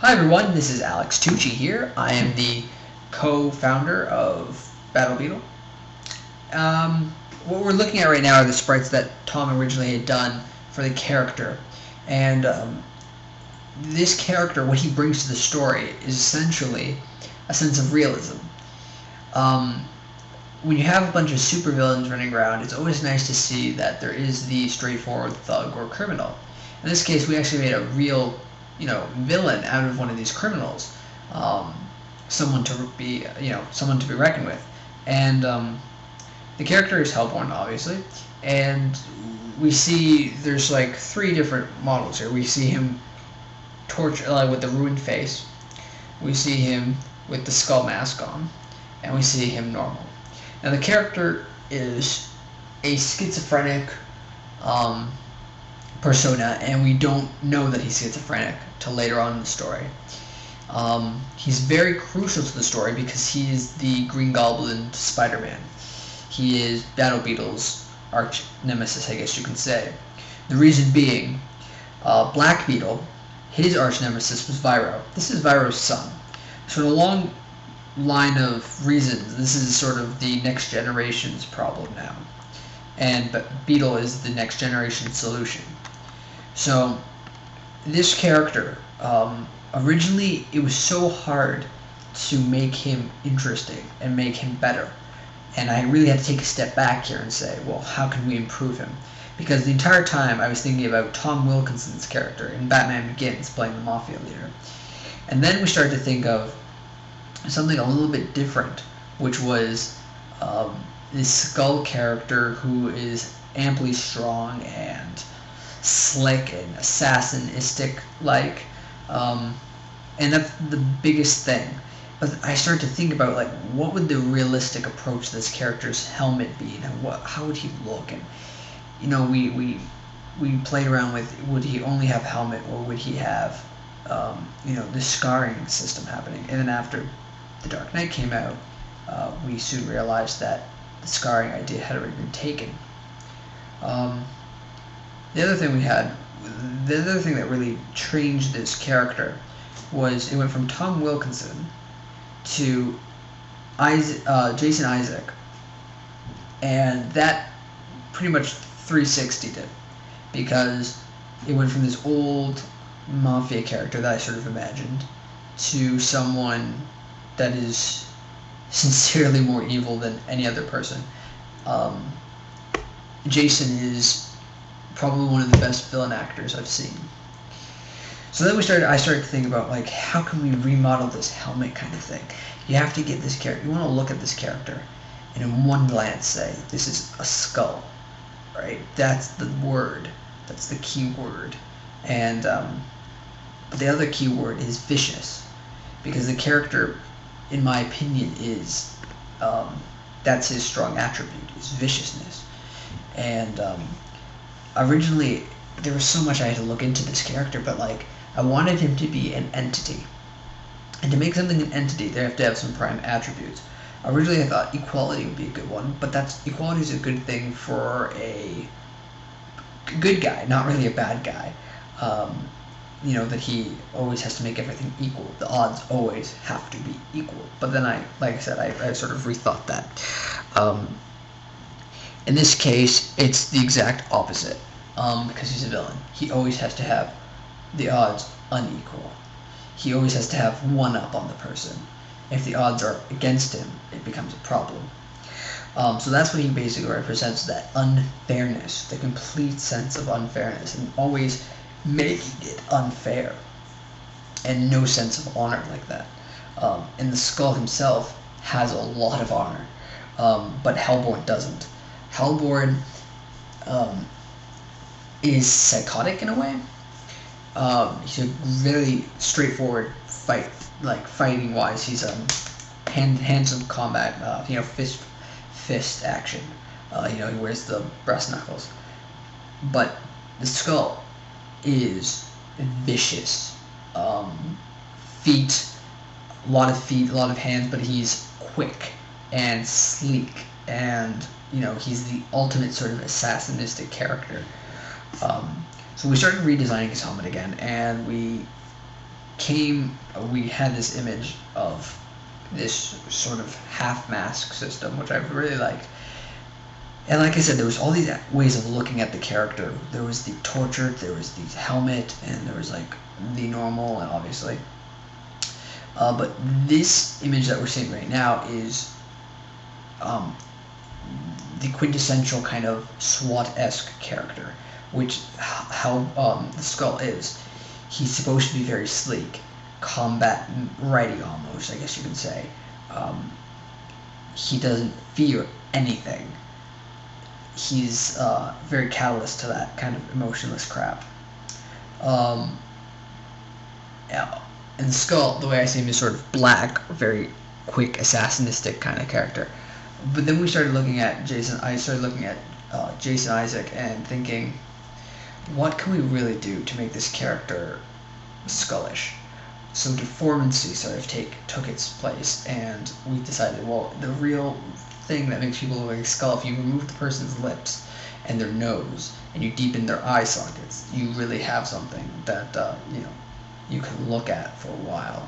Hi everyone, this is Alex Tucci here. I am the co-founder of Battle Beetle. What we're looking at right now are the sprites that Tom originally had done for the character. And this character, what he brings to the story is essentially a sense of realism. When you have a bunch of supervillains running around, it's always nice to see that there is the straightforward thug or criminal. In this case, we actually made a real villain out of one of these criminals, someone to be reckoned with, and the character is Helbourne, obviously, and we see there's like 3 different models here. We see him with the ruined face, we see him with the skull mask on, and we see him normal. Now the character is a schizophrenic persona, and we don't know that he's schizophrenic till later on in the story. He's very crucial to the story because he is the Green Goblin to Spider-Man. He is Battle Beetle's arch nemesis, I guess you can say. The reason being, Black Beetle, his arch nemesis was Viro. This is Viro's son. So in a long line of reasons, this is sort of the next generation's problem now. But Beetle is the next generation solution. So this character, originally it was so hard to make him interesting and make him better. And I really had to take a step back here and say, well, how can we improve him? Because the entire time I was thinking about Tom Wilkinson's character in Batman Begins playing the Mafia leader. And then we started to think of something a little bit different, which was this Skull character who is amply strong and slick and assassinistic like, and that's the biggest thing. But I started to think about, like, what would the realistic approach to this character's helmet be, and how would he look? And we played around with, would he only have helmet, or would he have the scarring system happening? And then after The Dark Knight came out, we soon realized that the scarring idea had already been taken. The other thing that really changed this character was it went from Tom Wilkinson to Jason Isaac, and that pretty much 360'd it, because it went from this old mafia character that I sort of imagined to someone that is sincerely more evil than any other person. Jason is probably one of the best villain actors I've seen. So then I started to think about, like, how can we remodel this helmet kind of thing? You have to get this character, you want to look at this character and in one glance say, this is a skull, right? That's the word, that's the key word. And the other key word is vicious, because the character, in my opinion, is that's his strong attribute, is viciousness. And originally there was so much I had to look into this character, but like, I wanted him to be an entity, and to make something an entity they have to have some prime attributes. Originally I thought equality would be a good one, but equality is a good thing for a good guy, not really a bad guy. That he always has to make everything equal. The odds always have to be equal. But then I sort of rethought that. In this case, it's the exact opposite, because he's a villain. He always has to have the odds unequal. He always has to have one up on the person. If the odds are against him, it becomes a problem. So that's what he basically represents, that unfairness, the complete sense of unfairness, and always making it unfair, and no sense of honor like that. And the Skull himself has a lot of honor, but Helbourne doesn't. Helbourne is psychotic in a way. He's a really straightforward fighting wise. He's hands-on combat, fist action. He wears the brass knuckles. But the Skull is vicious. Feet, a lot of hands, but he's quick and sleek, and he's the ultimate sort of assassinistic character. So we started redesigning his helmet again, and we we had this image of this sort of half mask system, which I really liked. And like I said, there was all these ways of looking at the character. There was the tortured, there was the helmet, and there was like the normal, and obviously. But this image that we're seeing right now is the quintessential kind of SWAT-esque character, which how the Skull is. He's supposed to be very sleek, combat ready almost, I guess you could say. He doesn't fear anything. He's very callous to that kind of emotionless crap. Yeah. And Skull, the way I see him, is sort of black, very quick, assassinistic kind of character. But then we started looking at Jason. I started looking at Jason Isaac and thinking, what can we really do to make this character Skullish? So Deformancy sort of took its place, and we decided, well, the real thing that makes people look like a skull, if you remove the person's lips and their nose and you deepen their eye sockets, you really have something that you can look at for a while.